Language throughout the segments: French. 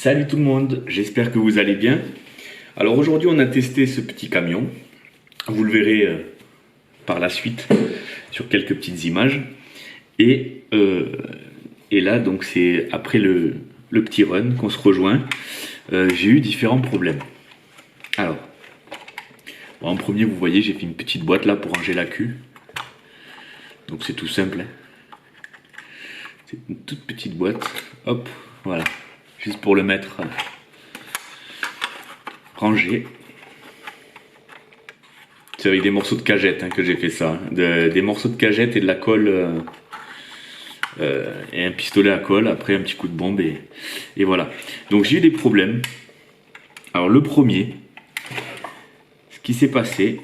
Salut tout le monde, j'espère que vous allez bien. Alors aujourd'hui on a testé ce petit camion, vous le verrez par la suite sur quelques petites images. Et, euh, et là donc c'est après le petit run qu'on se rejoint, j'ai eu différents problèmes. Alors, bon, en premier vous voyez j'ai fait une petite boîte là pour ranger la queue. Donc c'est tout simple, hein. C'est une toute petite boîte, hop, voilà, juste pour le mettre rangé. C'est avec des morceaux de cagette que j'ai fait ça, des morceaux de cagette et de la colle et un pistolet à colle, après un petit coup de bombe et voilà. Donc j'ai eu des problèmes. Alors le premier, ce qui s'est passé,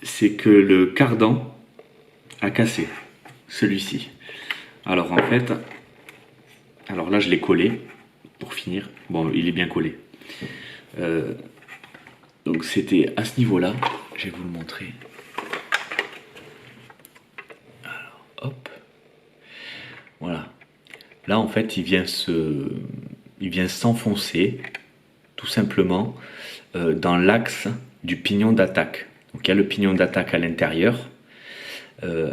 c'est que le cardan a cassé, celui-ci. Alors en fait, alors là je l'ai collé pour finir. Bon, il est bien collé. Donc c'était à ce niveau-là. Je vais vous le montrer. Alors hop, voilà. Là en fait il vient s'enfoncer tout simplement dans l'axe du pignon d'attaque. Donc il y a le pignon d'attaque à l'intérieur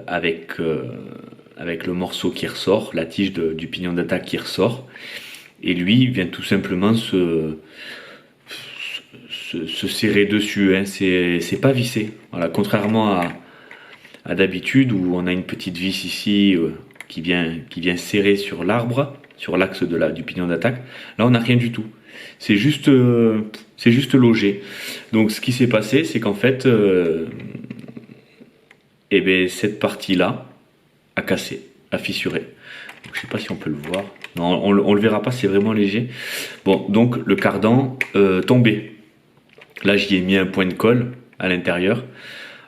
avec le morceau qui ressort, la tige du pignon d'attaque qui ressort, et lui il vient tout simplement se serrer dessus, hein. C'est pas vissé. Voilà, contrairement à d'habitude où on a une petite vis ici qui vient serrer sur l'arbre, sur l'axe du pignon d'attaque. Là on n'a rien du tout. C'est juste logé. Donc ce qui s'est passé, c'est qu'en fait, cette partie-là a cassé, a fissuré. Donc, je sais pas si on peut le voir. Non, on le verra pas, c'est vraiment léger. Bon, donc le cardan tombé. Là, j'y ai mis un point de colle à l'intérieur.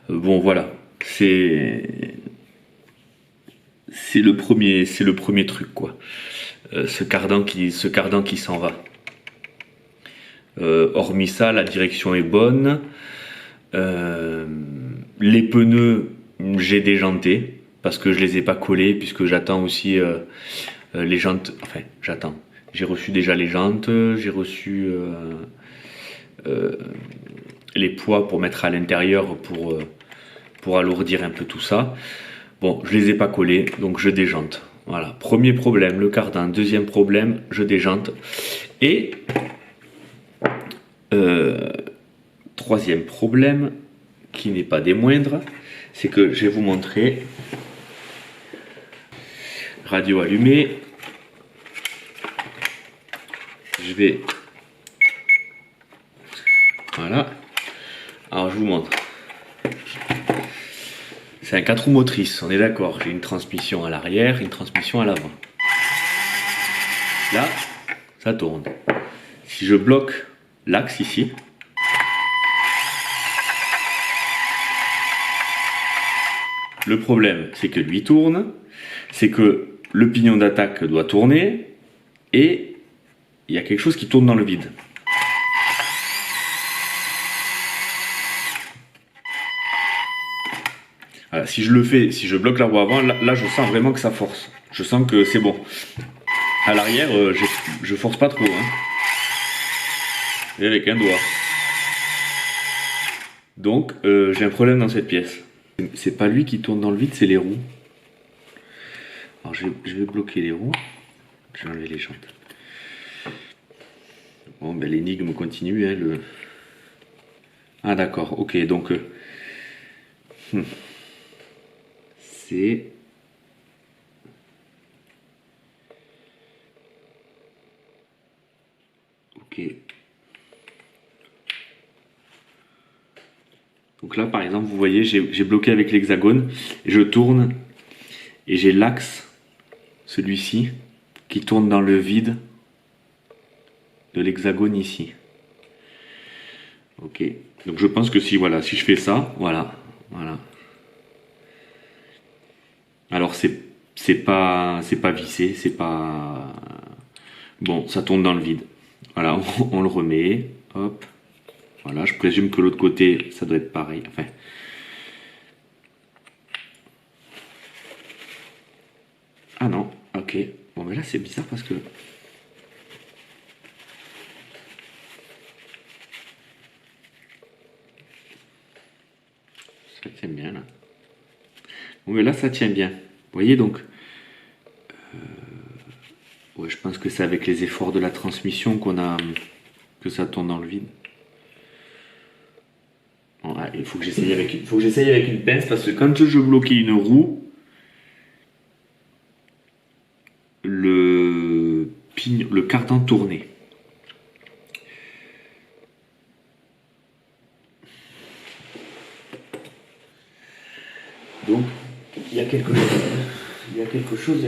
Bon, voilà, c'est le premier truc quoi. Ce cardan qui s'en va. Hormis ça, la direction est bonne. Les pneus, j'ai déjanté parce que je les ai pas collés, puisque j'attends aussi les jantes. Enfin, j'attends. J'ai reçu déjà les jantes, j'ai reçu les poids pour mettre à l'intérieur pour alourdir un peu tout ça. Bon, je les ai pas collés, donc je déjante. Voilà, premier problème, le cardan. Deuxième problème, je déjante. Et troisième problème, qui n'est pas des moindres, c'est que je vais vous montrer. Radio allumée. Je vais... Voilà. Alors je vous montre. C'est un 4 roues motrices, on est d'accord. J'ai une transmission à l'arrière, une transmission à l'avant. Là, ça tourne. Si je bloque l'axe ici, le problème, c'est que lui tourne, c'est que le pignon d'attaque doit tourner, et il y a quelque chose qui tourne dans le vide. Voilà, si je bloque la roue avant, là je sens vraiment que ça force. Je sens que c'est bon. À l'arrière, je force pas trop. Et avec un doigt. Donc j'ai un problème dans cette pièce. C'est pas lui qui tourne dans le vide, c'est les roues. Alors je vais bloquer les roues. Je vais enlever les jantes. Bon, ben l'énigme continue. Ah d'accord, ok, donc... C'est... Ok. Donc là, par exemple, vous voyez, j'ai bloqué avec l'hexagone, et je tourne, et j'ai l'axe, celui-ci, qui tourne dans le vide de l'hexagone ici. Ok. Donc je pense que si je fais ça, voilà. Alors c'est pas vissé, c'est pas bon, ça tourne dans le vide. Voilà, on le remet, hop. Voilà, je présume que l'autre côté, ça doit être pareil. Enfin. Ah non, ok. Bon, mais là c'est bizarre parce que Ça tient bien là. Bon mais là ça tient bien. Vous voyez donc. Ouais, je pense que c'est avec les efforts de la transmission que ça tourne dans le vide. Bon, ah, il faut que j'essaye avec une pince parce que quand je bloquais une roue, le cardan tournait. Donc, il y a quelque chose. Il y a quelque chose.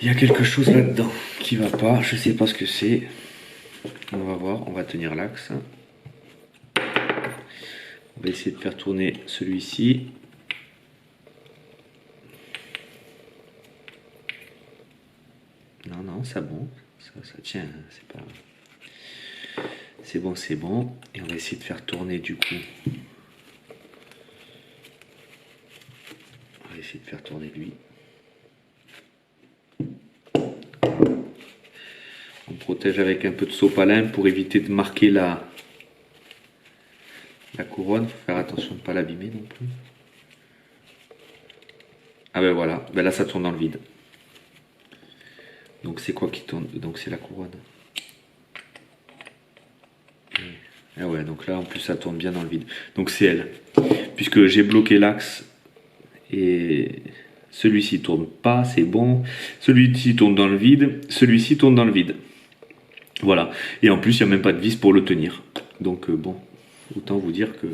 Il y a quelque chose là-dedans qui va pas, je sais pas ce que c'est. On va voir, on va tenir l'axe. On va essayer de faire tourner celui-ci. Non, ça bon, ça tient, c'est pas... C'est bon. Et on va essayer de faire tourner du coup. On va essayer de faire tourner lui. On protège avec un peu de sopalin pour éviter de marquer la couronne. Faut faire attention de ne pas l'abîmer non plus. Ah ben voilà, ben là ça tourne dans le vide. Donc c'est quoi qui tourne? Donc c'est la couronne. Et ouais, donc là en plus ça tourne bien dans le vide. Donc c'est elle. Puisque j'ai bloqué l'axe et celui-ci tourne pas, c'est bon. Celui-ci tourne dans le vide, celui-ci tourne dans le vide. Voilà. Et en plus il n'y a même pas de vis pour le tenir. Donc bon, autant vous dire que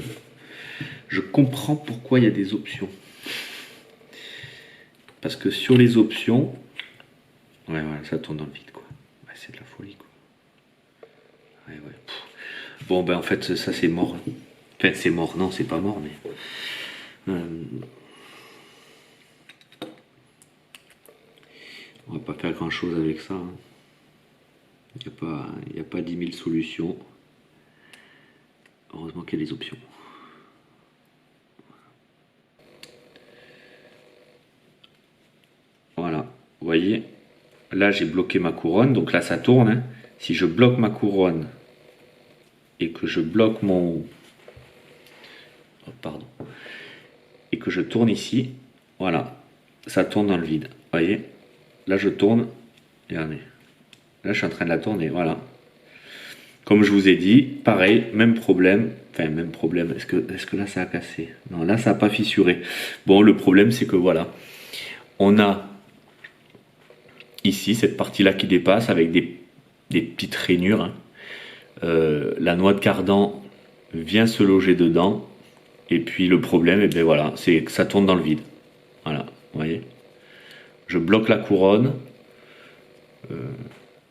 je comprends pourquoi il y a des options. Parce que sur les options, ouais, ça tourne dans le vide, quoi. Ouais, c'est de la folie, quoi. Ouais. Bon, ben en fait, ça c'est mort. Enfin, c'est mort, non, c'est pas mort, mais... on va pas faire grand chose avec ça. Hein. Il n'y a pas 10 000 solutions. Heureusement qu'il y a des options. Voilà, vous voyez, là j'ai bloqué ma couronne, donc là ça tourne. Hein. Si je bloque ma couronne et que je bloque mon... Oh, pardon. Et que je tourne ici, voilà, ça tourne dans le vide. Vous voyez, là je tourne, regardez. Là je suis en train de la tourner, voilà. Comme je vous ai dit, pareil, même problème. Enfin, même problème, est-ce que là ça a cassé? Non, là ça n'a pas fissuré. Bon, le problème c'est que voilà, on a ici cette partie-là qui dépasse avec des petites rainures. Hein. La noix de cardan vient se loger dedans. Et puis le problème, eh bien voilà, c'est que ça tourne dans le vide. Voilà, vous voyez. Je bloque la couronne.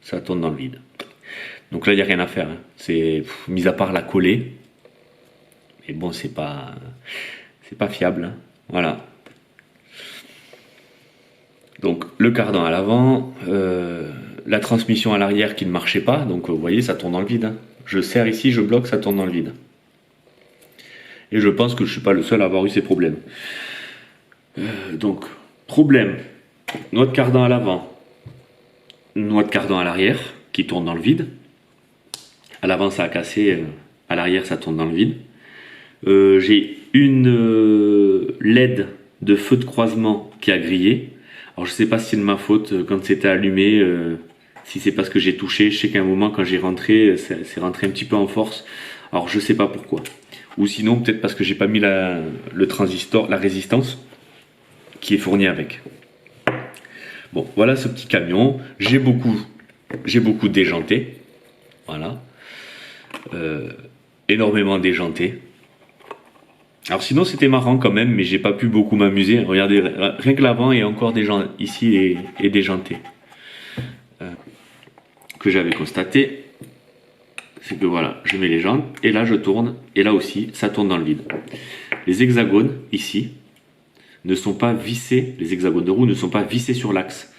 Ça tourne dans le vide. Donc là, il n'y a rien à faire. Hein. C'est mis à part la coller. Mais bon, c'est pas fiable. Hein. Voilà. Donc le cardan à l'avant, la transmission à l'arrière qui ne marchait pas. Donc vous voyez, ça tourne dans le vide. Hein. Je serre ici, je bloque, ça tourne dans le vide. Et je pense que je ne suis pas le seul à avoir eu ces problèmes. Donc, problème, noix de cardan à l'avant, noix de cardan à l'arrière, qui tourne dans le vide. À l'avant, ça a cassé, à l'arrière, ça tourne dans le vide. J'ai une LED de feu de croisement qui a grillé. Alors, je ne sais pas si c'est de ma faute quand c'était allumé, si c'est parce que j'ai touché. Je sais qu'à un moment, quand j'ai rentré, c'est rentré un petit peu en force. Alors, je ne sais pas pourquoi. Ou sinon, peut-être parce que j'ai pas mis le transistor, la résistance qui est fournie avec. Bon, voilà ce petit camion. J'ai beaucoup déjanté. Voilà. Énormément déjanté. Alors sinon, c'était marrant quand même, mais j'ai pas pu beaucoup m'amuser. Regardez, rien que l'avant est encore ici et déjanté. Que j'avais constaté, c'est que voilà, je mets les jantes, et là je tourne, et là aussi, ça tourne dans le vide. Les hexagones, ici, ne sont pas vissés, les hexagones de roue ne sont pas vissés sur l'axe.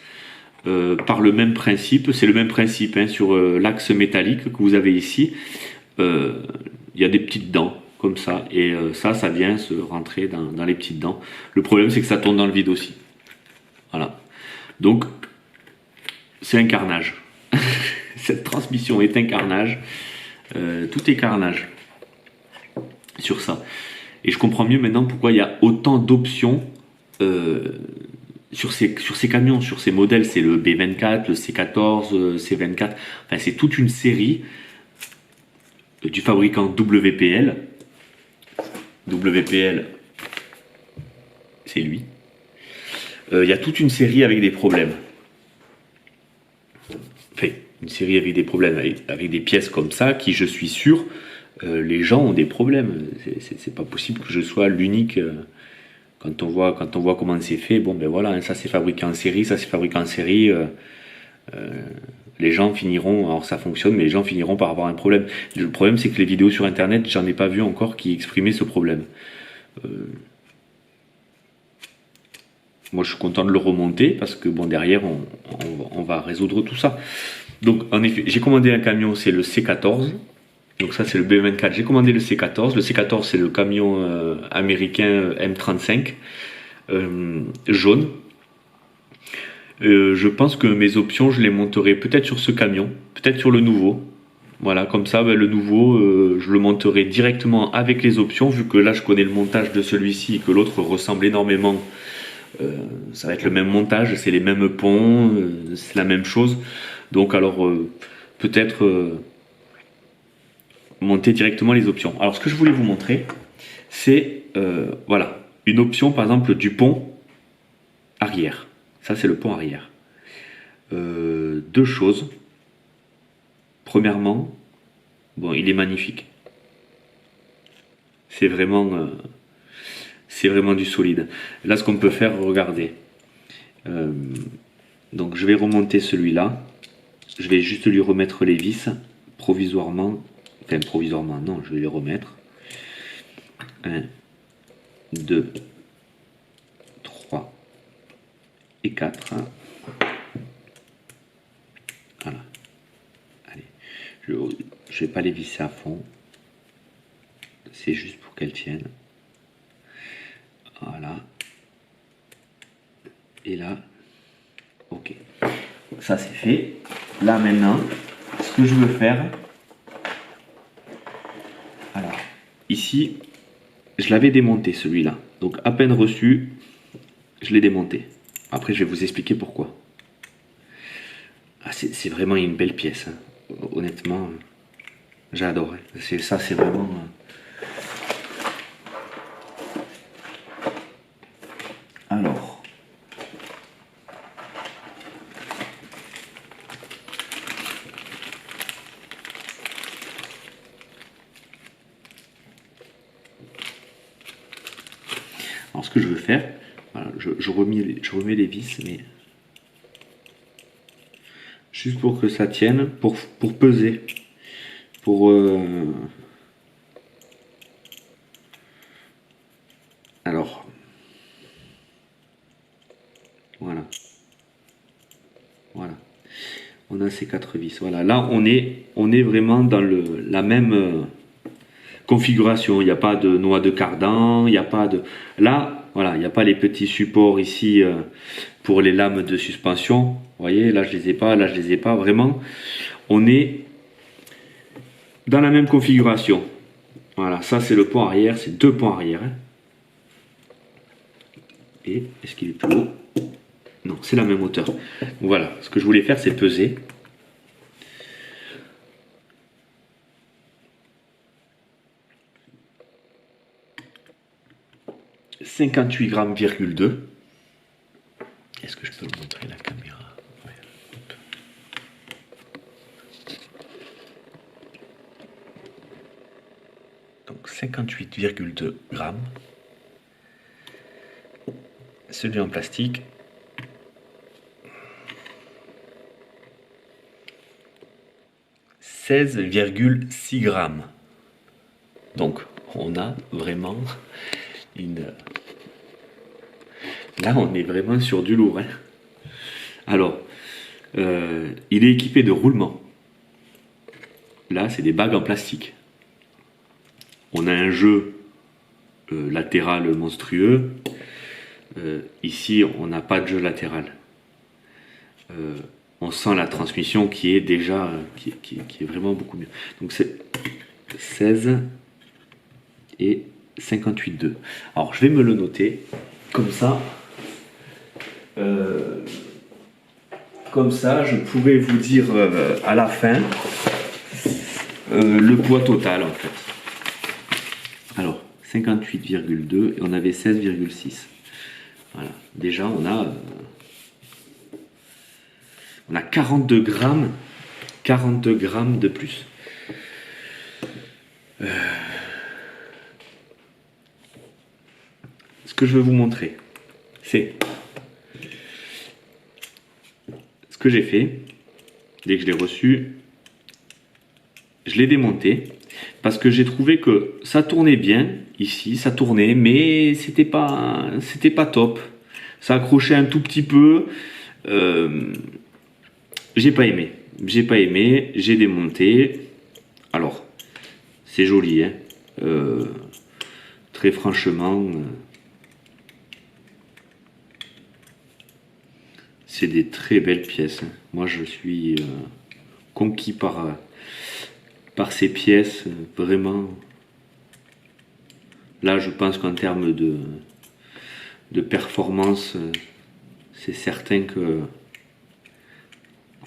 Par le même principe, c'est le même principe, hein, sur l'axe métallique que vous avez ici, il y a des petites dents, comme ça, et ça vient se rentrer dans les petites dents. Le problème, c'est que ça tourne dans le vide aussi. Voilà. Donc, c'est un carnage. Cette transmission est un carnage. Tout est carnage sur ça. Et je comprends mieux maintenant pourquoi il y a autant d'options sur ces camions, sur ces modèles. C'est le B24, le C14, C24. Enfin, c'est toute une série du fabricant WPL. WPL, c'est lui. Il y a toute une série avec des problèmes. Enfin, une série avec des problèmes, avec des pièces comme ça, qui, je suis sûr, les gens ont des problèmes. C'est pas possible que je sois l'unique. Quand on voit comment c'est fait, bon ben voilà, ça c'est fabriqué en série, ça c'est fabriqué en série. Les gens finiront, alors ça fonctionne, mais les gens finiront par avoir un problème. Le problème, c'est que les vidéos sur internet, j'en ai pas vu encore qui exprimaient ce problème. Moi, je suis content de le remonter parce que bon, derrière, on va résoudre tout ça. Donc, en effet, j'ai commandé un camion, c'est le C14. Donc ça, c'est le B24. J'ai commandé le C14. Le C14, c'est le camion américain M35 jaune. Je pense que mes options, je les monterai peut-être sur ce camion, peut-être sur le nouveau. Voilà, comme ça, ben, le nouveau, je le monterai directement avec les options, vu que là, je connais le montage de celui-ci et que l'autre ressemble énormément. Ça va être le même montage, c'est les mêmes ponts, c'est la même chose. Donc alors, peut-être monter directement les options. Alors, ce que je voulais vous montrer, c'est, voilà, une option, par exemple, du pont arrière. Ça, c'est le pont arrière. Deux choses. Premièrement, bon, il est magnifique. C'est vraiment du solide. Là, ce qu'on peut faire, regardez. Donc, je vais remonter celui-là. Je vais juste lui remettre les vis provisoirement. Enfin, provisoirement, non, je vais les remettre. 1, 2, 3 et 4. Voilà. Allez. Je ne vais pas les visser à fond. C'est juste pour qu'elles tiennent. Voilà. Et là, ok. Ça c'est fait. Là maintenant, ce que je veux faire, alors ici, je l'avais démonté celui-là. Donc à peine reçu, je l'ai démonté. Après, je vais vous expliquer pourquoi. Ah, c'est vraiment une belle pièce. Hein. Honnêtement, j'adore. Ça, c'est vraiment. Alors. Alors, ce que je veux faire, voilà, je remets les vis, mais juste pour que ça tienne, pour peser, pour alors voilà, on a ces 4 vis. Voilà, là on est vraiment dans la même configuration. Il n'y a pas de noix de cardan, il n'y a pas de là. Voilà, il n'y a pas les petits supports ici pour les lames de suspension. Vous voyez, là je les ai pas, là je les ai pas. Vraiment, on est dans la même configuration. Voilà, ça c'est le pont arrière, c'est 2 ponts arrière. Hein. Et est-ce qu'il est plus haut? Non, c'est la même hauteur. Donc voilà, ce que je voulais faire, c'est peser. « 58 grammes, ,2. Est-ce que je peux le montrer la caméra? Ouais. Donc 58,2 grammes. Celui en plastique. 16,6 grammes. Donc on a vraiment une... Là on est vraiment sur du lourd. Hein. Alors, il est équipé de roulements. Là c'est des bagues en plastique. on a un jeu latéral monstrueux. Ici, on n'a pas de jeu latéral. On sent la transmission qui est déjà qui est vraiment beaucoup mieux. Donc c'est 16 et 58,2. Alors je vais me le noter comme ça. Comme ça, je pourrais vous dire à la fin le poids total en fait. Alors 58,2 et on avait 16,6. Voilà. Déjà on a 42 grammes de plus. Ce que je veux vous montrer, c'est ce que j'ai fait. Dès que je l'ai reçu, je l'ai démonté parce que j'ai trouvé que ça tournait bien ici, ça tournait, mais c'était pas top. Ça accrochait un tout petit peu. J'ai pas aimé, j'ai démonté. Alors, c'est joli, hein. Très franchement, c'est des très belles pièces. Moi, je suis conquis par ces pièces, vraiment. Là, je pense qu'en termes de performance, c'est certain que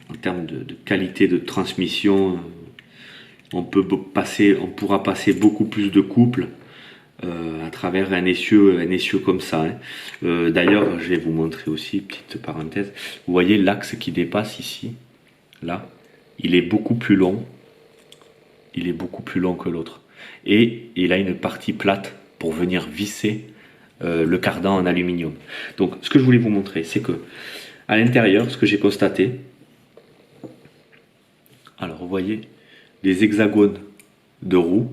en termes de qualité de transmission, on pourra passer beaucoup plus de couples à travers un essieu comme ça, hein. D'ailleurs, je vais vous montrer aussi, petite parenthèse, vous voyez l'axe qui dépasse ici, là, il est beaucoup plus long que l'autre. Et il a une partie plate pour venir visser le cardan en aluminium. Donc ce que je voulais vous montrer, c'est que à l'intérieur, ce que j'ai constaté, alors vous voyez, les hexagones de roue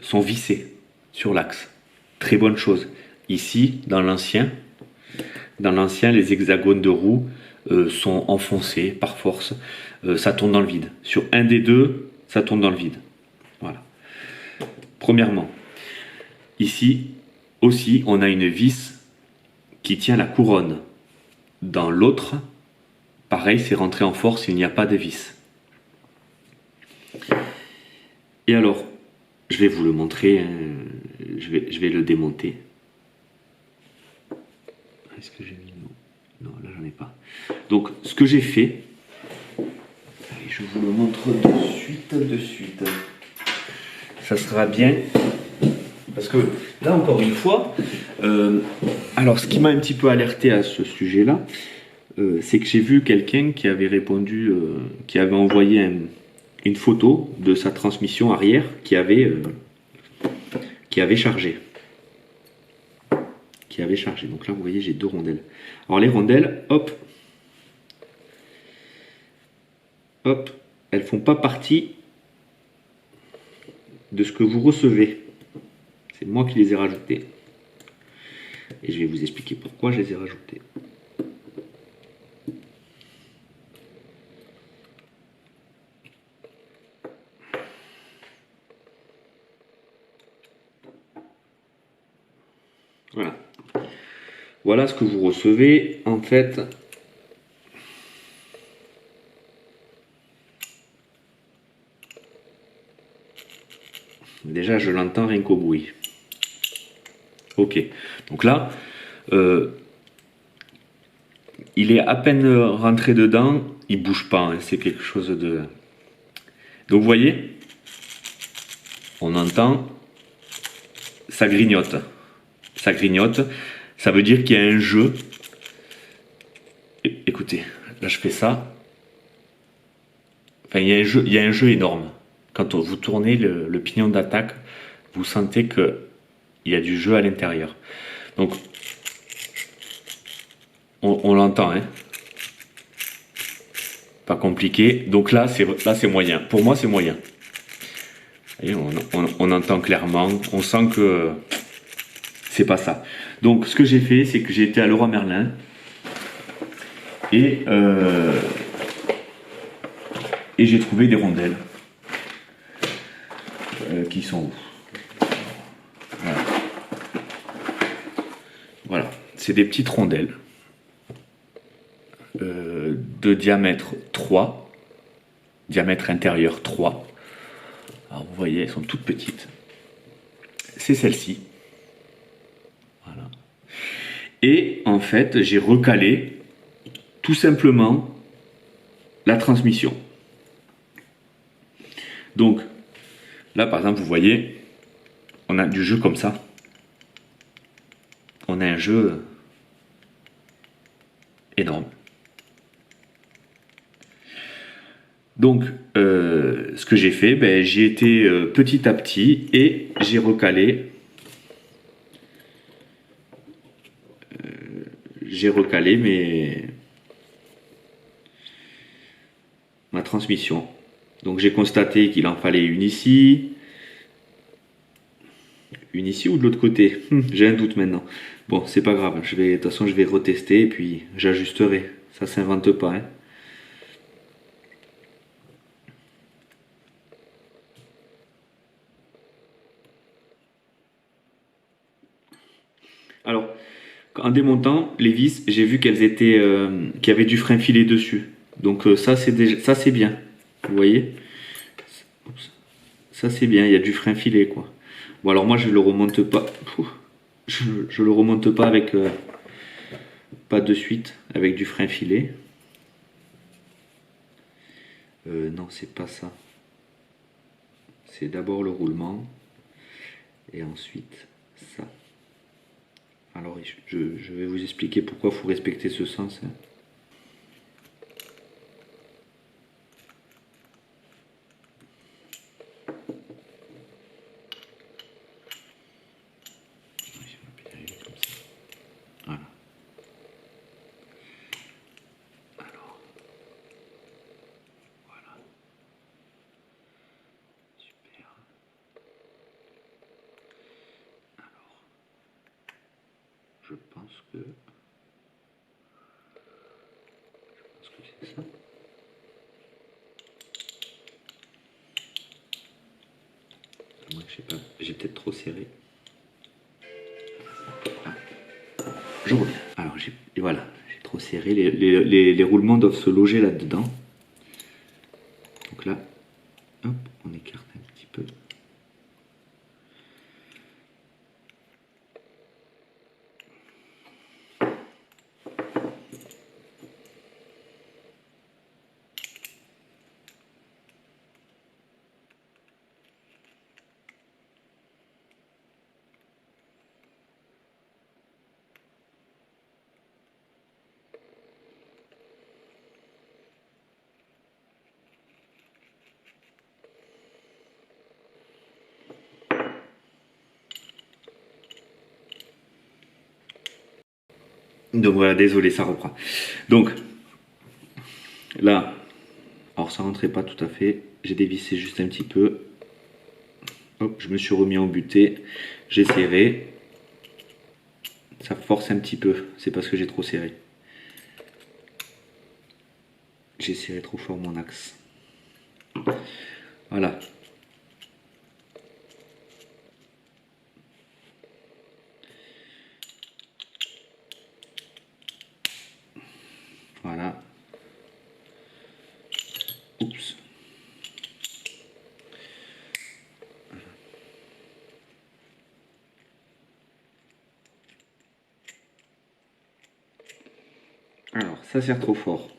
sont vissés sur l'axe. Très bonne chose. Ici, dans l'ancien, les hexagones de roue sont enfoncés par force. Ça tourne dans le vide. Sur un des deux, ça tourne dans le vide. Voilà. Premièrement, ici aussi, on a une vis qui tient la couronne. Dans l'autre, pareil, c'est rentré en force, il n'y a pas de vis. Et alors, je vais vous le montrer, hein. Je vais le démonter. Est-ce que j'ai mis non, là j'en ai pas. Donc, ce que j'ai fait, allez, je vous le montre de suite. Ça sera bien. Parce que là, encore une fois, alors ce qui m'a un petit peu alerté à ce sujet-là, c'est que j'ai vu quelqu'un qui avait répondu, qui avait envoyé une photo de sa transmission arrière qui avait chargé. Donc là, vous voyez, j'ai 2 rondelles. Alors les rondelles, hop, elles font pas partie de ce que vous recevez. C'est moi qui les ai rajoutées. Et je vais vous expliquer pourquoi je les ai rajoutées. Voilà. Voilà ce que vous recevez. En fait, déjà je l'entends rien qu'au bruit. Ok. Donc là, il est à peine rentré dedans, il bouge pas, hein, c'est quelque chose de... Donc vous voyez, on entend, ça grignote. Ça grignote, ça veut dire qu'il y a un jeu. Écoutez, là je fais ça. Enfin, il y a un jeu énorme. Quand vous tournez le pignon d'attaque, vous sentez qu'il y a du jeu à l'intérieur. Donc, on l'entend, hein. Pas compliqué. Donc là, c'est moyen. Pour moi, c'est moyen. Et on entend clairement. On sent que c'est pas ça. Donc, ce que j'ai fait, c'est que j'ai été à Leroy Merlin et j'ai trouvé des rondelles. qui sont où? Voilà. Voilà. C'est des petites rondelles de diamètre 3, diamètre intérieur 3. Alors vous voyez, elles sont toutes petites. C'est celle-ci. Voilà. Et en fait, j'ai recalé tout simplement la transmission. Donc, là par exemple, vous voyez, on a du jeu comme ça. On a un jeu énorme. Donc, ce que j'ai fait, ben, j'ai été petit à petit et j'ai recalé. Ma transmission. Donc j'ai constaté qu'il en fallait une ici ou de l'autre côté. J'ai un doute maintenant. Bon, c'est pas grave, de toute façon je vais retester et puis j'ajusterai. Ça s'invente pas. Hein. Alors, en démontant les vis, j'ai vu qu'elles étaient, qu'il y avait du frein filé dessus. Donc ça c'est bien. Vous voyez? Ça c'est bien, il y a du frein filé quoi. Bon alors moi je le remonte pas. Je le remonte pas avec pas de suite avec du frein filé. Non, c'est pas ça. C'est d'abord le roulement et ensuite ça. Alors je vais vous expliquer pourquoi il faut respecter ce sens. Hein. Voilà. Alors, voilà. Super. Alors, je pense que c'est ça. Moi, je sais pas, j'ai peut-être trop serré. Ah, je reviens. Alors, et voilà, j'ai trop serré. Les roulements doivent se loger là-dedans. Donc là, hop, on écarte un petit peu. Donc voilà, désolé, ça reprend. Donc là, alors ça rentrait pas tout à fait. J'ai dévissé juste un petit peu. Hop, je me suis remis en butée. J'ai serré. Ça force un petit peu. C'est parce que j'ai trop serré. J'ai serré trop fort mon axe. Voilà. Voilà. Oups. Alors, ça serre trop fort.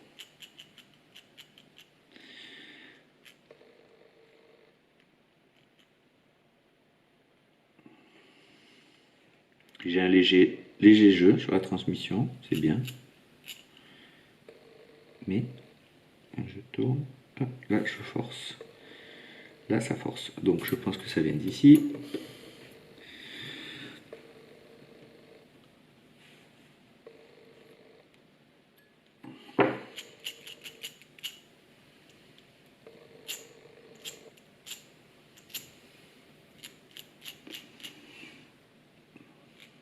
J'ai un léger jeu sur la transmission, c'est bien. Mais je tourne, hop, là je force. Là ça force. Donc je pense que ça vient d'ici.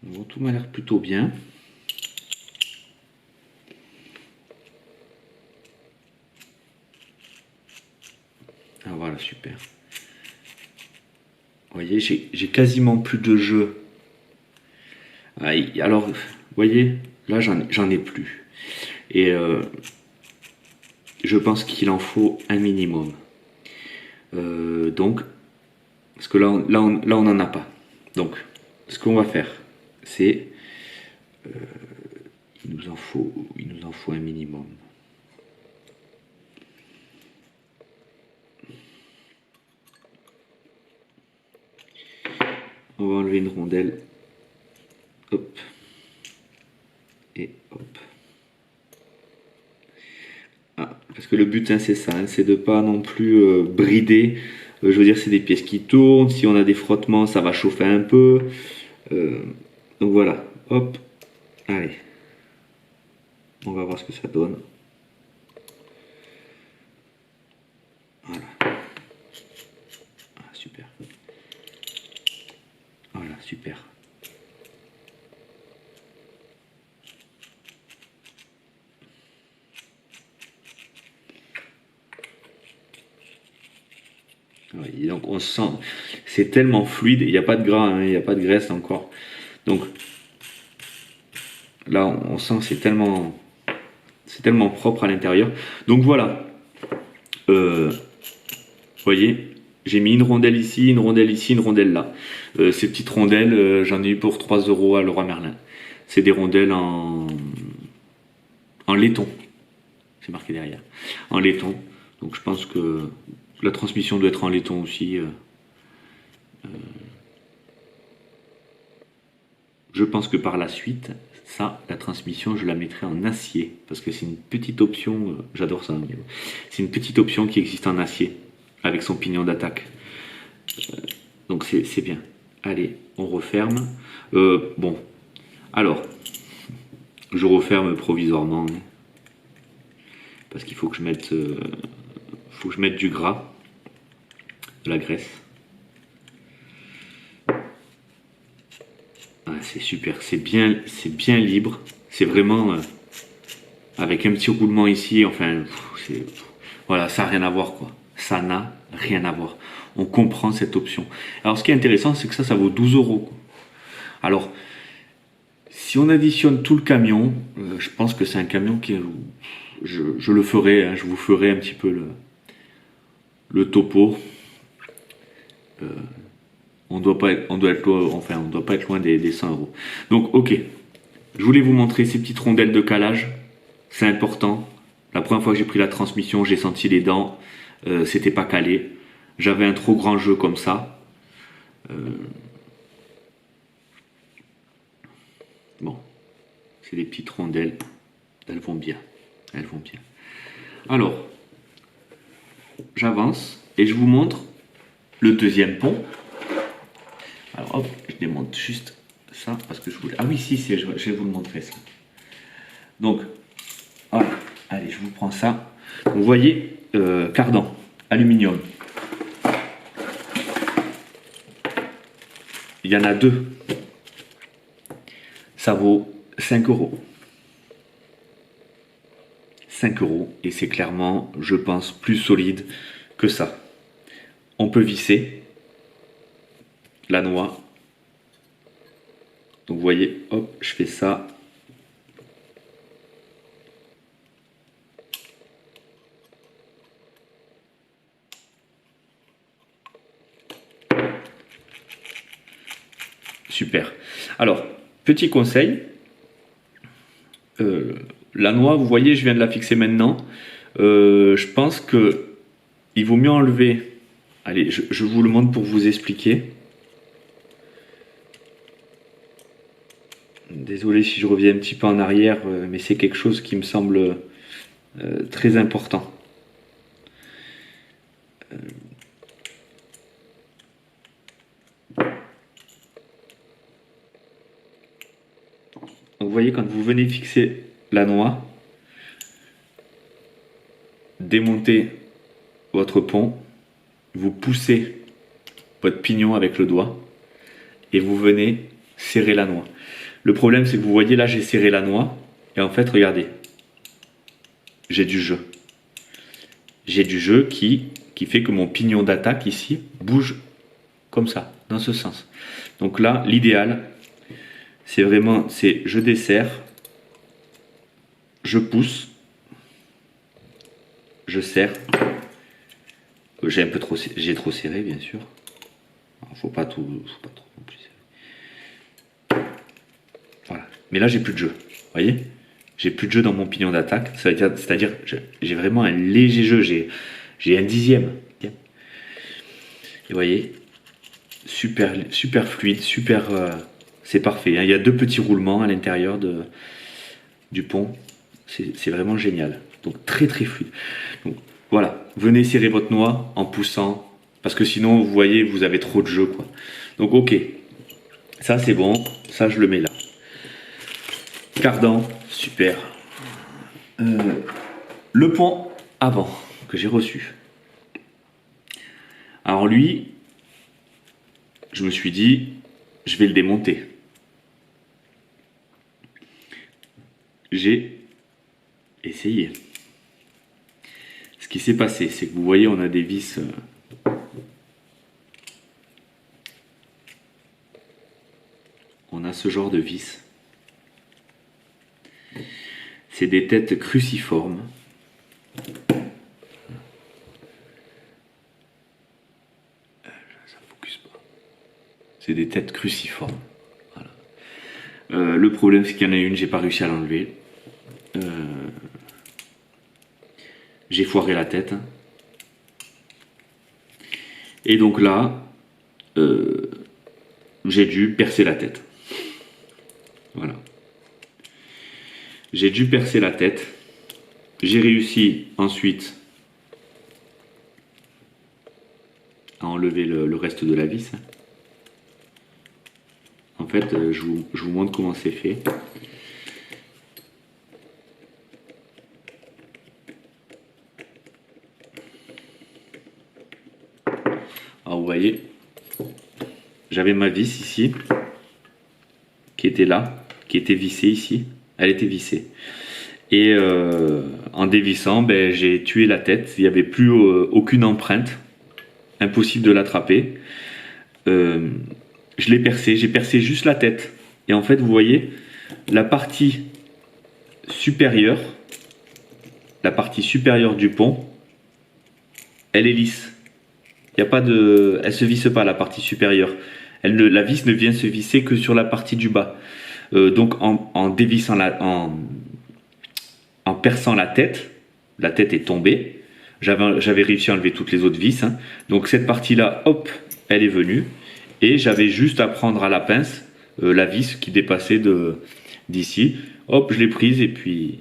Bon, tout m'a l'air plutôt bien. Ah voilà, super. voyez, j'ai quasiment plus de jeu. Alors, vous voyez, là, j'en ai plus. Et je pense qu'il en faut un minimum. Donc, parce que là, on n'en a pas. Donc, ce qu'on va faire, c'est... il nous en faut un minimum. On va enlever une rondelle. Hop. Et hop. Ah, parce que le but, hein, c'est ça, hein, c'est de pas non plus brider. Je veux dire, c'est des pièces qui tournent. Si on a des frottements, ça va chauffer un peu. Donc voilà. Hop. Allez. On va voir ce que ça donne. Voilà. Ah, super. Voilà, super. Et donc on sent, c'est tellement fluide, il n'y a pas de gras, hein, il n'y a pas de graisse encore. Donc là on sent que c'est tellement propre à l'intérieur. Donc voilà, vous voyez, j'ai mis une rondelle ici, une rondelle ici, une rondelle là. Ces petites rondelles, j'en ai eu pour 3 € à Leroy Merlin. C'est des rondelles en laiton, c'est marqué derrière, en laiton. Donc je pense que la transmission doit être en laiton aussi. Je pense que par la suite, ça, la transmission, je la mettrai en acier. Parce que c'est une petite option, j'adore ça. C'est une petite option qui existe en acier, avec son pignon d'attaque. Donc c'est bien. Allez, on referme. Bon, alors, je referme provisoirement. Parce qu'il faut que je mette, du gras, de la graisse. C'est super, c'est bien libre. C'est vraiment avec un petit roulement ici. Enfin, voilà, ça n'a rien à voir quoi. Ça n'a rien à voir. On comprend cette option. Alors, ce qui est intéressant, c'est que ça vaut 12 € quoi. Alors, si on additionne tout le camion, je pense que c'est un camion qui, je le ferai. Hein, je vous ferai un petit peu le topo. On doit pas être loin des 100 €. Donc, ok. Je voulais vous montrer ces petites rondelles de calage. C'est important. La première fois que j'ai pris la transmission, j'ai senti les dents. C'était pas calé. J'avais un trop grand jeu comme ça. Bon. C'est des petites rondelles. Elles vont bien. Elles vont bien. Alors, j'avance et je vous montre le deuxième pont. Alors hop, je démonte juste ça parce que je voulais... Ah oui, si, je vais vous le montrer ça. Donc, voilà. Allez, je vous prends ça. Vous voyez, cardan, aluminium. Il y en a deux. Ça vaut 5 €. 5 € et c'est clairement, je pense, plus solide que ça. On peut visser la noix. Donc vous voyez, hop, je fais ça. Super. Alors, petit conseil. La noix, vous voyez, je viens de la fixer maintenant. Je pense que il vaut mieux enlever. Allez, je vous le montre pour vous expliquer. Désolé si je reviens un petit peu en arrière, mais c'est quelque chose qui me semble très important. Donc vous voyez, quand vous venez fixer la noix, démontez votre pont, vous poussez votre pignon avec le doigt et vous venez serrer la noix. Le problème, c'est que vous voyez là, j'ai serré la noix et en fait, regardez, j'ai du jeu. J'ai du jeu qui fait que mon pignon d'attaque ici bouge comme ça, dans ce sens. Donc là, l'idéal, c'est vraiment, je desserre, je pousse, je serre. J'ai trop serré, bien sûr. Faut pas trop non plus serrer. Voilà. Mais là, j'ai plus de jeu. Vous voyez? J'ai plus de jeu dans mon pignon d'attaque. C'est-à-dire, j'ai vraiment un léger jeu. J'ai un dixième. Et vous voyez, super fluide, c'est parfait. Hein. Il y a 2 petits roulements à l'intérieur du pont. C'est vraiment génial. Donc très fluide. Donc voilà, venez serrer votre noix en poussant, parce que sinon vous voyez, vous avez trop de jeu quoi. Donc ok, ça c'est bon, ça je le mets là. Cardan, super. Le pont avant que j'ai reçu. Alors lui, je me suis dit, je vais le démonter. J'ai essayé. Ce qui s'est passé, c'est que vous voyez, on a des vis. On a ce genre de vis. C'est des têtes cruciformes. Ça focus pas. C'est des têtes cruciformes. Voilà. Le problème, c'est qu'il y en a une, j'ai pas réussi à l'enlever. J'ai foiré la tête. Et donc là, j'ai dû percer la tête. Voilà. J'ai dû percer la tête. J'ai réussi ensuite à enlever le reste de la vis. En fait, je vous montre comment c'est fait. Alors vous voyez, j'avais ma vis ici, qui était là, qui était vissée ici. Elle était vissée. Et en dévissant, ben, j'ai tué la tête. Il n'y avait plus aucune empreinte. Impossible de l'attraper. Je l'ai percé. J'ai percé juste la tête. Et en fait, vous voyez, la partie supérieure du pont, elle est lisse. Il y a pas de, elle se visse pas la partie supérieure. La vis ne vient se visser que sur la partie du bas. Donc en dévissant en perçant la tête est tombée. J'avais réussi à enlever toutes les autres vis. Hein. Donc cette partie-là, hop, elle est venue. Et j'avais juste à prendre à la pince la vis qui dépassait d'ici. Hop, je l'ai prise et puis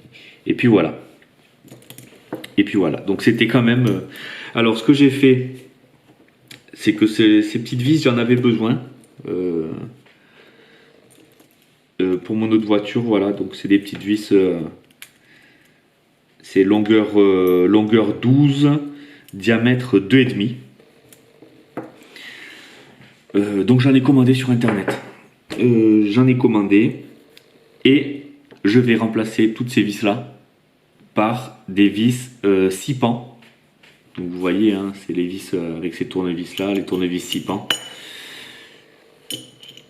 voilà. Et puis voilà. Donc c'était quand même. Alors ce que j'ai fait, c'est que ces petites vis, j'en avais besoin. Pour mon autre voiture, voilà. Donc c'est des petites vis. C'est longueur 12, diamètre 2,5. Donc j'en ai commandé sur internet. J'en ai commandé et je vais remplacer toutes ces vis là par des vis 6 pans. Donc vous voyez, hein, c'est les vis avec ces tournevis là, les tournevis 6 pans.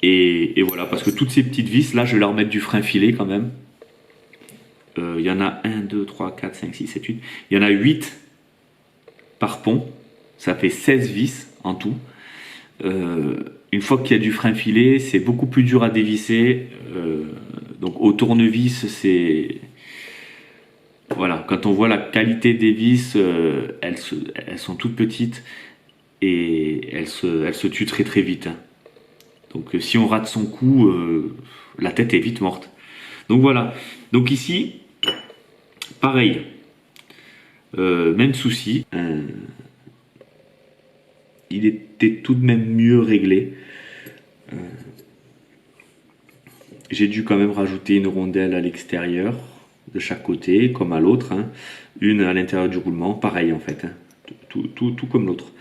Et voilà, parce que toutes ces petites vis là, je vais leur mettre du frein filé quand même. Il y en a 1, 2, 3, 4, 5, 6, 7, 8. Il y en a 8 par pont. Ça fait 16 vis en tout. Une fois qu'il y a du frein filé, c'est beaucoup plus dur à dévisser. Donc au tournevis, c'est... Voilà, quand on voit la qualité des vis, elles sont toutes petites et elles se tuent très vite. Hein. Donc si on rate son coup, la tête est vite morte. Donc voilà. Donc ici, pareil. Même souci. Il était tout de même mieux réglé. J'ai dû quand même rajouter une rondelle à l'extérieur de chaque côté, comme à l'autre. Hein. Une à l'intérieur du roulement, pareil en fait. Hein. Tout comme l'autre.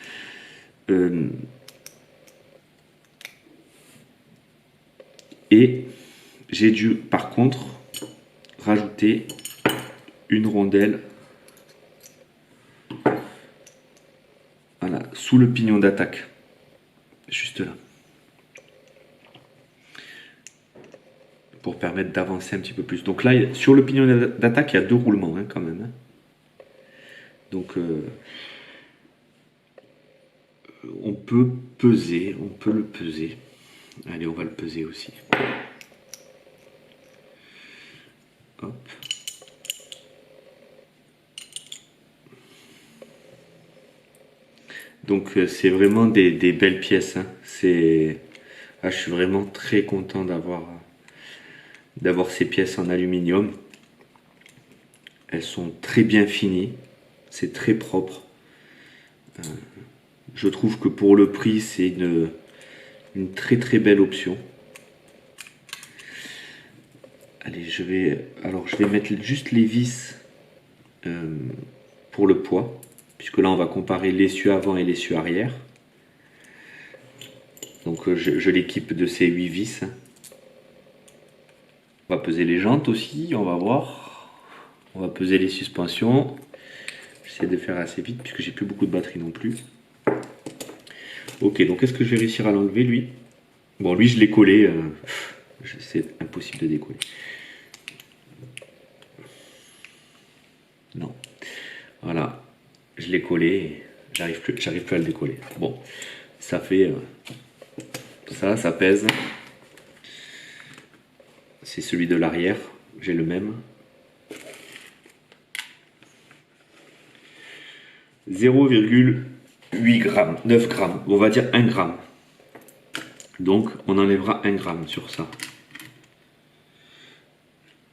Et j'ai dû par contre rajouter une rondelle voilà, sous le pignon d'attaque. juste là. Pour permettre d'avancer un petit peu plus. Donc là, sur le pignon d'attaque, il y a 2 roulements hein, quand même. Hein. Donc on peut peser, on peut le peser. Allez, on va le peser aussi. Hop. Donc c'est vraiment des belles pièces. Hein. Je suis vraiment très content d'avoir ces pièces en aluminium. Elles sont très bien finies. C'est très propre. Je trouve que pour le prix, c'est une très très belle option. Allez, je vais mettre juste les vis pour le poids, puisque là on va comparer l'essieu avant et l'essieu arrière. Donc je l'équipe de ces 8 vis. On va peser les jantes aussi, on va voir. On va peser les suspensions. J'essaie de faire assez vite puisque j'ai plus beaucoup de batterie non plus. Ok, donc est-ce que je vais réussir à l'enlever lui? Bon, lui je l'ai collé, c'est impossible de décoller. Non. Voilà, je l'ai collé, j'arrive plus à le décoller. Bon, ça fait ça pèse. C'est celui de l'arrière, j'ai le même. 0,8 grammes, 9 grammes, on va dire 1 gramme. Donc on enlèvera 1 gramme sur ça.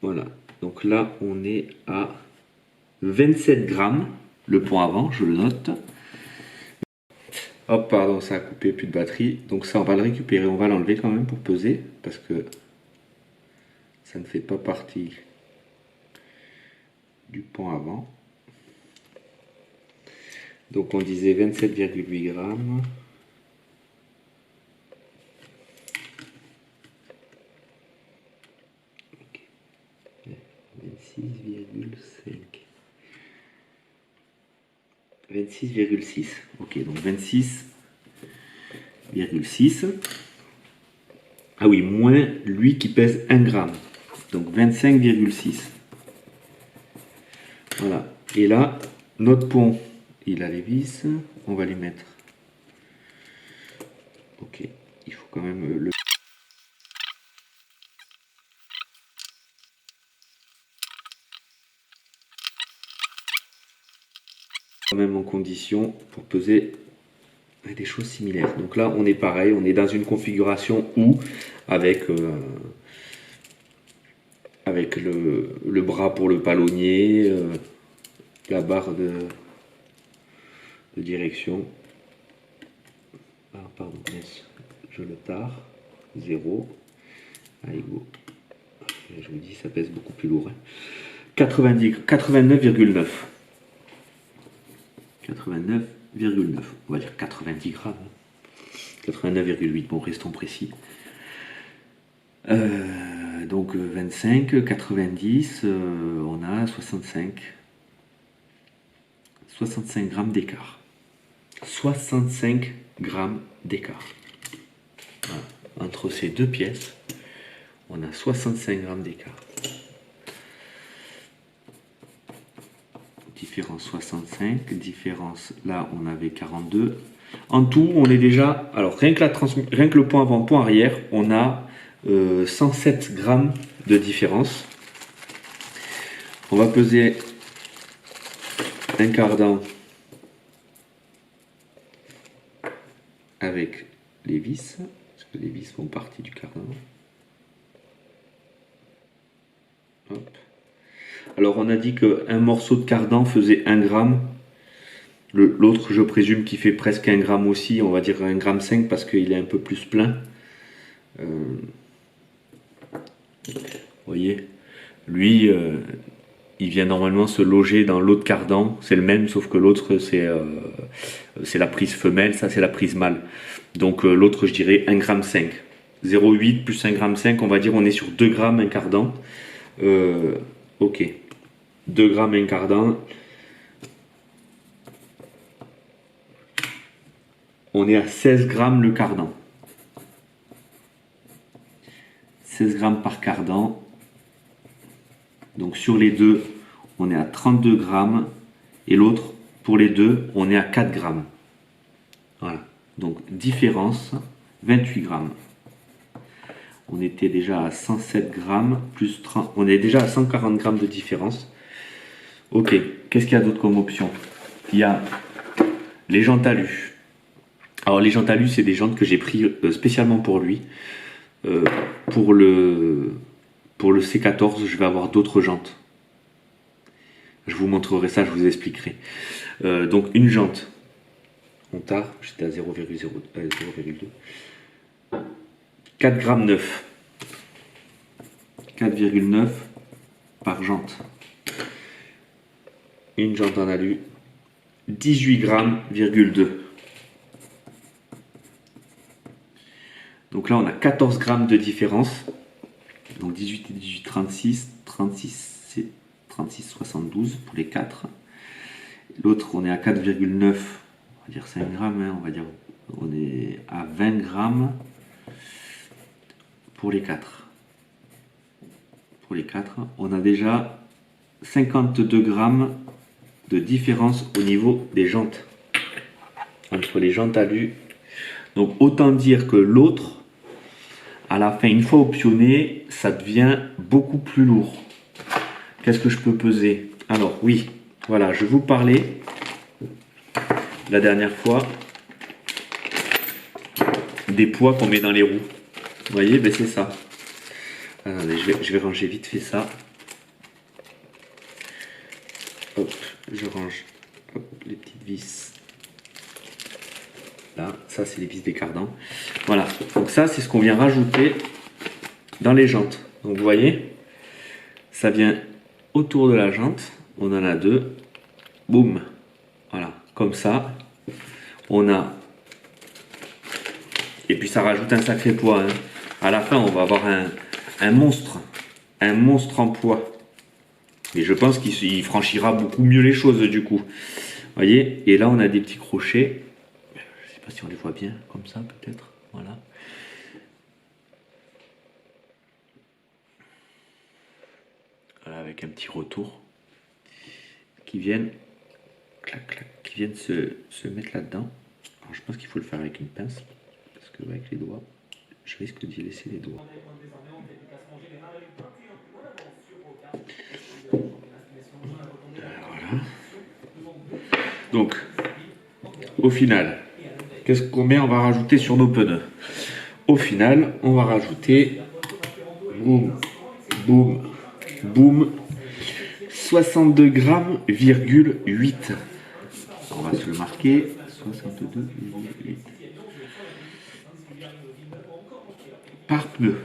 Voilà, donc là on est à 27 grammes, le pont avant, je le note. Hop, pardon, ça a coupé, plus de batterie. Donc ça on va le récupérer, on va l'enlever quand même pour peser, parce que ça ne fait pas partie du pont avant. Donc on disait 27,8 grammes. Okay. 26,5. 26,6. Ok, donc 26,6. Ah oui, moins lui qui pèse 1 gramme. Donc 25,6. Voilà. Et là, notre pont, il a les vis. On va les mettre. Ok. Il faut quand même le... quand même en condition pour peser des choses similaires. Donc là, on est pareil. On est dans une configuration où, avec le bras pour le palonnier, la barre de direction. Ah, pardon, je le tare. 0. Allez, go. Je vous dis, ça pèse beaucoup plus lourd. Hein. 89,9. 89,9. On va dire 90 grammes. 89,8. Bon, restons précis. Donc 25, 90, on a 65 grammes d'écart. 65 grammes d'écart. Voilà. Entre ces deux pièces, on a 65 grammes d'écart. Différence 65, différence là on avait 42. En tout, on est déjà, alors rien que le pont avant, pont arrière, on a 107 grammes de différence. On va peser un cardan avec les vis, parce que les vis font partie du cardan. Hop. Alors on a dit qu'un morceau de cardan faisait 1 gramme. L'autre, je présume qu'il fait presque 1 gramme aussi, on va dire 1,5 gramme parce qu'il est un peu plus plein. Vous voyez, lui, il vient normalement se loger dans l'autre cardan. C'est le même, sauf que l'autre, c'est la prise femelle, ça c'est la prise mâle. Donc l'autre, je dirais 1,5 gramme. 0,8 plus 1,5 gramme, on va dire on est sur 2 grammes un cardan. Ok. 2 grammes un cardan. on est à 16 grammes le cardan. 16 grammes par cardan. Donc sur les deux, on est à 32 grammes. Et l'autre, pour les deux, on est à 4 grammes. Voilà. Donc différence, 28 grammes. On était déjà à 107 grammes, plus 30, on est déjà à 140 grammes de différence. Ok, qu'est-ce qu'il y a d'autre comme option? Il y a les jantes alu. Alors les jantes alu, c'est des jantes que j'ai pris spécialement pour lui. Pour le C14, je vais avoir d'autres jantes. Je vous montrerai ça, je vous expliquerai. Donc une jante. On tard, j'étais à 0,2. 4 grammes 9. 4,9 par jante. Une jante en alu. 18 grammes, 2. Donc là, on a 14 grammes de différence. Donc 18 et 18, 36. 36, 72 pour les 4. L'autre, on est à 4,9. On va dire 5 grammes. Hein, on va dire on est à 20 grammes pour les 4. Pour les 4, on a déjà 52 grammes de différence au niveau des jantes. Entre les jantes alu. Donc autant dire que l'autre, à la fin, une fois optionné, ça devient beaucoup plus lourd. Qu'est-ce que je peux peser? Alors oui, voilà, je vous parlais la dernière fois des poids qu'on met dans les roues. Vous voyez, ben c'est ça. Attendez, je vais ranger vite fait ça. Hop, je range les petites vis. Là, ça c'est les vis des cardans. Voilà, donc ça c'est ce qu'on vient rajouter dans les jantes. Donc vous voyez, ça vient autour de la jante. On en a deux. Boum. Voilà, comme ça. On a... Et puis ça rajoute un sacré poids. Hein. À la fin, on va avoir un monstre. Un monstre en poids. Et je pense qu'il franchira beaucoup mieux les choses du coup. Vous voyez, et là on a des petits crochets. Je ne sais pas si on les voit bien, comme ça peut-être. Voilà. Voilà, avec un petit retour. Qui viennent, clac, clac, qui viennent se mettre là-dedans. Alors je pense qu'il faut le faire avec une pince. Parce que avec les doigts, je risque d'y laisser les doigts. Voilà. Donc, au final, combien on va rajouter sur nos pneus? Au final, on va rajouter, boum, boum, boum, 62 grammes, 8. On va se le marquer, 62,8 par pneu.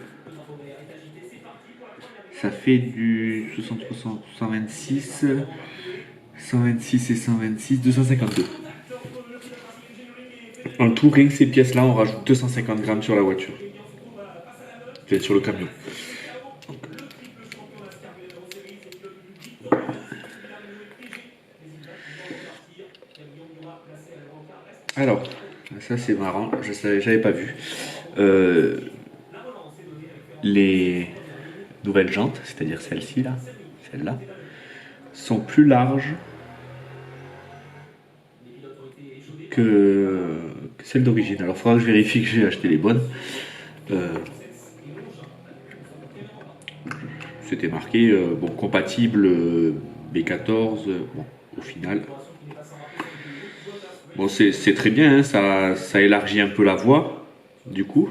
Ça fait du 63, 126, 126 et 126, 252. En tout, rien que ces pièces-là, on rajoute 250 grammes sur la voiture. Enfin, sur le camion. Alors, ça c'est marrant, j'avais pas vu. Les nouvelles jantes, c'est-à-dire celle-ci là, celle-là, sont plus larges que celles d'origine. Alors il faudra que je vérifie que j'ai acheté les bonnes. C'était marqué bon, compatible B14. Bon, au final, bon, c'est très bien, hein, ça élargit un peu la voie, du coup.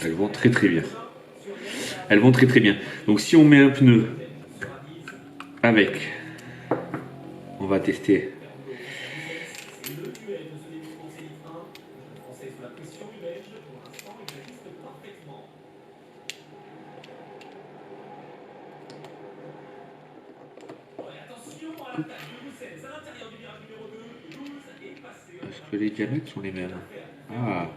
Elles vont très très bien. Elles vont très très bien. Donc si on met un pneu avec, on va tester. Est-ce que les diamètres sont les mêmes? Ah.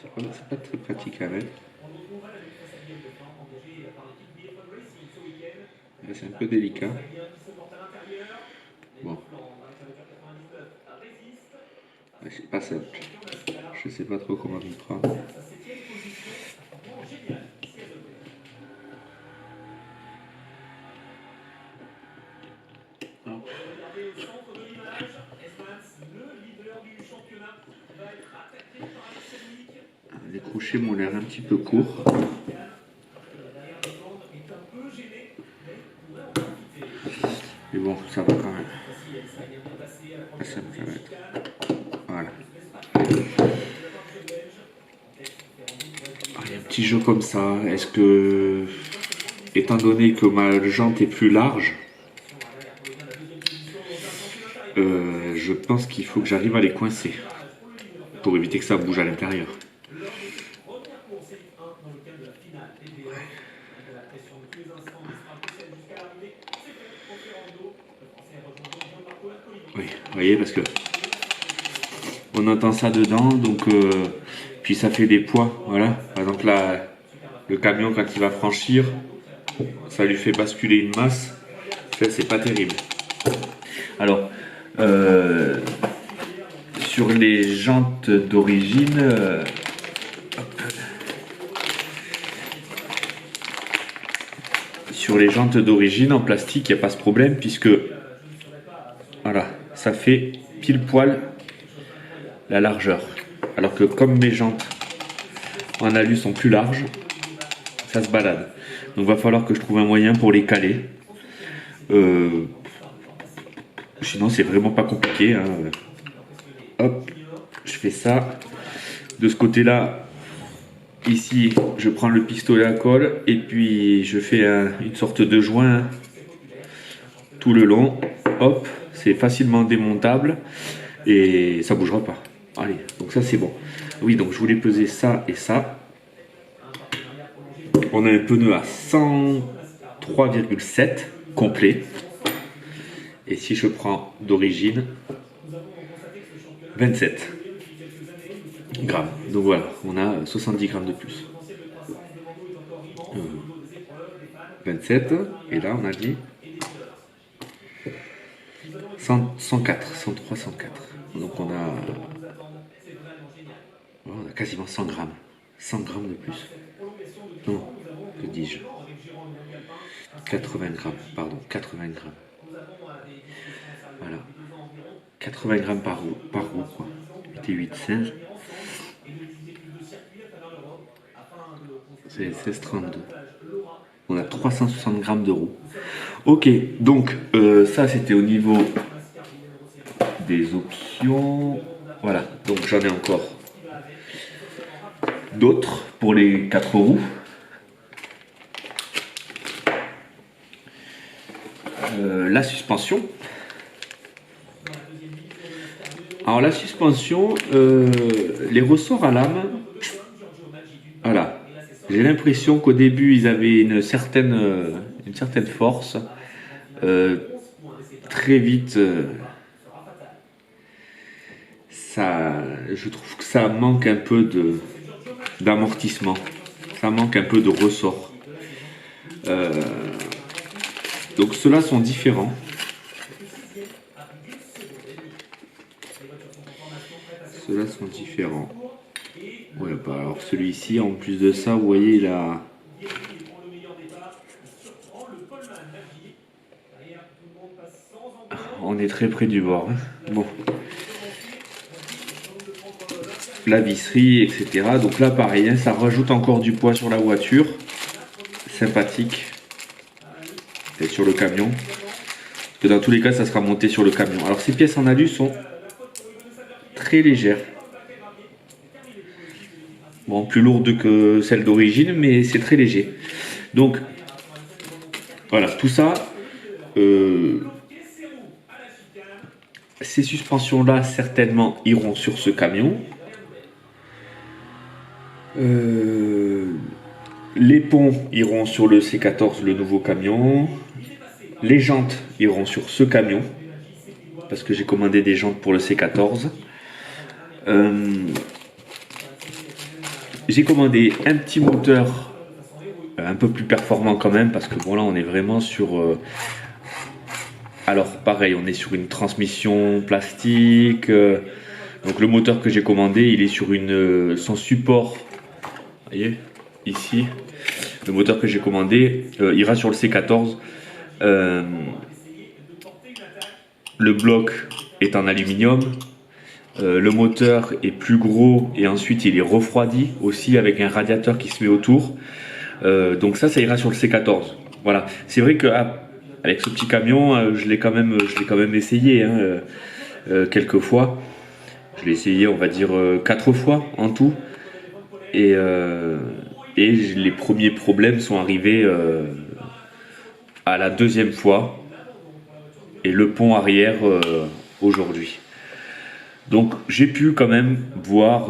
c'est pas très pratique à mettre. C'est un peu délicat. Bon. C'est pas simple. Je sais pas trop comment m'y prendre. Les crochets m'ont l'air un petit peu courts. Mais bon, ça va quand même. Ça va être. Voilà. Il y a un petit jeu comme ça. Est-ce que, étant donné que ma jante est plus large, je pense qu'il faut que j'arrive à les coincer pour éviter que ça bouge à l'intérieur. Oui, vous voyez, parce que on entend ça dedans, donc puis ça fait des poids, voilà. Par exemple là, le camion quand il va franchir, ça lui fait basculer une masse. Ça, c'est pas terrible. Alors, sur les jantes d'origine, en plastique, il n'y a pas ce problème puisque voilà, ça fait pile poil la largeur. Alors que comme mes jantes en alu sont plus larges, ça se balade. Donc va falloir que je trouve un moyen pour les caler. Sinon c'est vraiment pas compliqué. Hein. Hop, je fais ça. De ce côté-là, ici, je prends le pistolet à colle et puis je fais une sorte de joint tout le long. Hop, c'est facilement démontable et ça bougera pas. Allez, donc ça c'est bon. Oui, donc je voulais peser ça et ça. On a un pneu à 103,7 complet. Et si je prends d'origine, 27 grammes. Donc voilà, on a 70 grammes de plus. 27, et là on a dit 104, 103, 104. Donc on a quasiment 100 grammes. 100 grammes de plus. Non, que dis-je 80 grammes, pardon, 80 grammes. Voilà. 80 grammes par roue, quoi. 8 et 8, 16. C'est 16,32. On a 360 grammes de roue. Ok, donc ça c'était au niveau des options. Voilà, donc j'en ai encore d'autres pour les 4 roues. La suspension. Alors la suspension, les ressorts à lame, voilà. J'ai l'impression qu'au début ils avaient une certaine force. Très vite, je trouve que ça manque un peu d'amortissement. Ça manque un peu de ressort. Donc ceux-là sont différents. Ceux-là sont différents. Ouais, bah alors celui-ci, en plus de ça, vous voyez, il a... On est très près du bord. Hein. Bon. La visserie, etc. Donc là, pareil, hein, ça rajoute encore du poids sur la voiture. Sympathique. Peut-être sur le camion. Parce que dans tous les cas, ça sera monté sur le camion. Alors ces pièces en alu sont très légères. Bon, plus lourde que celle d'origine, mais c'est très léger. Donc, voilà, tout ça, ces suspensions-là, certainement, iront sur ce camion. Les ponts iront sur le C14, le nouveau camion. Les jantes iront sur ce camion, parce que j'ai commandé des jantes pour le C14. j'ai commandé un petit moteur un peu plus performant quand même, parce que bon là on est vraiment sur... alors pareil, on est sur une transmission plastique. Donc le moteur que j'ai commandé, il est sur son support. Vous voyez, ici. Le moteur que j'ai commandé ira sur le C14. Le bloc est en aluminium. Le moteur est plus gros et ensuite il est refroidi aussi avec un radiateur qui se met autour. Donc ça ira sur le C14. Voilà. C'est vrai qu'avec ce petit camion, je l'ai quand même essayé quelques fois. Je l'ai essayé, on va dire 4 fois en tout. Et les premiers problèmes sont arrivés à la deuxième fois. Et le pont arrière aujourd'hui. Donc j'ai pu quand même voir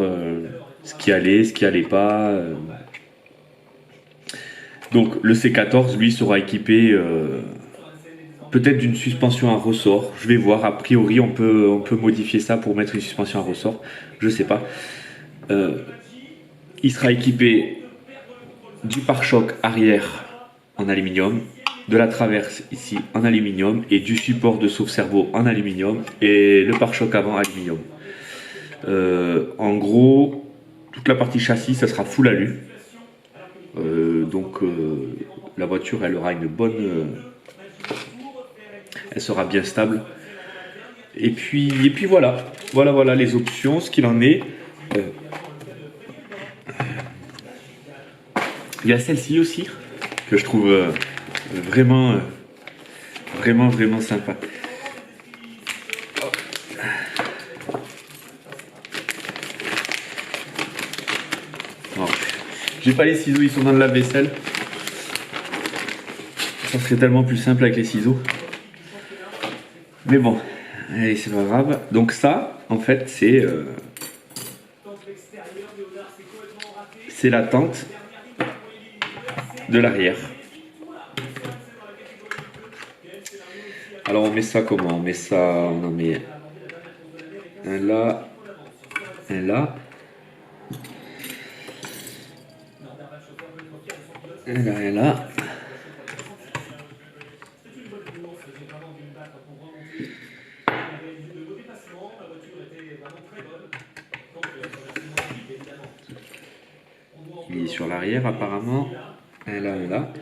ce qui allait pas. Donc le C14 lui sera équipé peut-être d'une suspension à ressort. Je vais voir, a priori on peut modifier ça pour mettre une suspension à ressort. Je sais pas. Il sera équipé du pare-choc arrière en aluminium, de la traverse ici en aluminium et du support de sauve-cerveau en aluminium et le pare-choc avant aluminium. En gros, toute la partie châssis, ça sera full alu. Donc la voiture, elle aura une bonne... elle sera bien stable. Et puis voilà les options, ce qu'il en est. Il y a celle-ci aussi, que je trouve vraiment sympa. J'ai pas les ciseaux, ils sont dans le lave-vaisselle. Ça serait tellement plus simple avec les ciseaux. Mais bon, allez, c'est pas grave. Donc ça, en fait, c'est la tente de l'arrière. Alors on met ça comment? On met ça, on en met un là, un là, un là, un là. Il est sur l'arrière apparemment. Un là, un là.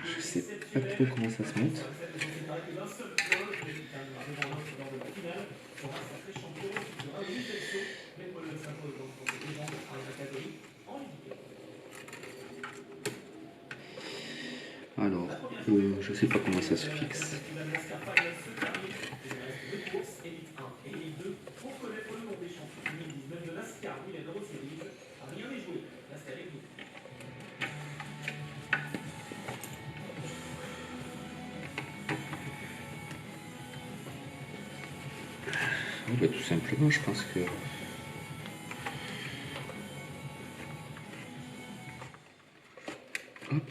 Je sais pas trop comment ça se monte. Alors, je sais pas comment ça se fixe. Bah, tout simplement, je pense que... Hop.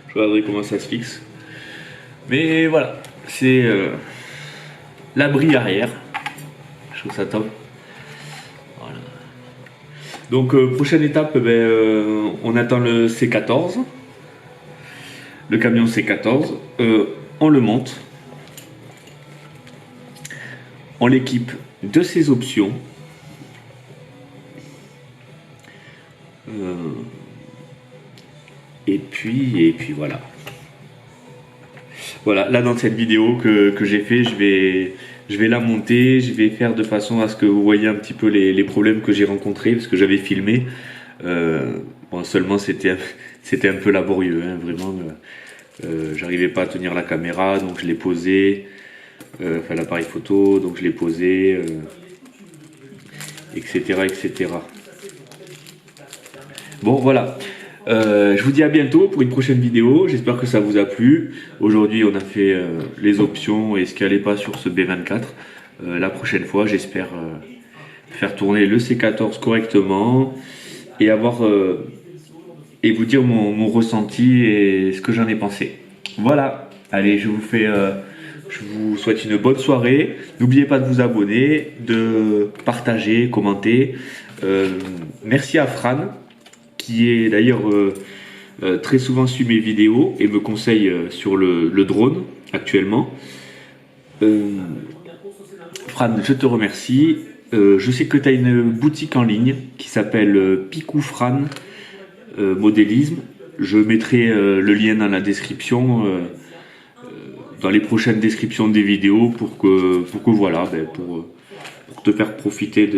Je regarderai comment ça se fixe. Mais voilà, c'est l'abri arrière. Je trouve ça top. Voilà. Donc prochaine étape, on attend le C14. Le camion C14. On le monte. On l'équipe de ses options. Et puis voilà. Voilà, là dans cette vidéo que j'ai fait, je vais la monter, je vais faire de façon à ce que vous voyez un petit peu les problèmes que j'ai rencontrés, parce que j'avais filmé. Bon, seulement c'était un peu laborieux, hein, vraiment. J'arrivais pas à tenir la caméra, donc je l'ai posé, enfin l'appareil photo, donc je l'ai posé, etc., etc. Bon, voilà. Je vous dis à bientôt pour une prochaine vidéo. J'espère que ça vous a plu. Aujourd'hui, on a fait les options et ce qui n'allait pas sur ce B24. La prochaine fois, j'espère faire tourner le C14 correctement et avoir et vous dire mon ressenti et ce que j'en ai pensé. Voilà, allez, je vous souhaite une bonne soirée. N'oubliez pas de vous abonner, de partager, commenter. Merci à Fran, qui est d'ailleurs très souvent suit mes vidéos et me conseille sur le drone actuellement. Fran, je te remercie. Je sais que tu as une boutique en ligne qui s'appelle Picou Fran Modélisme. Je mettrai le lien dans la description, dans les prochaines descriptions des vidéos pour que voilà, pour te faire profiter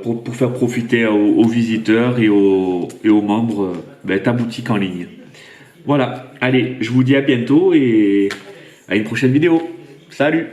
pour faire profiter aux visiteurs et aux membres ta boutique en ligne. Voilà, allez, je vous dis à bientôt et à une prochaine vidéo. Salut!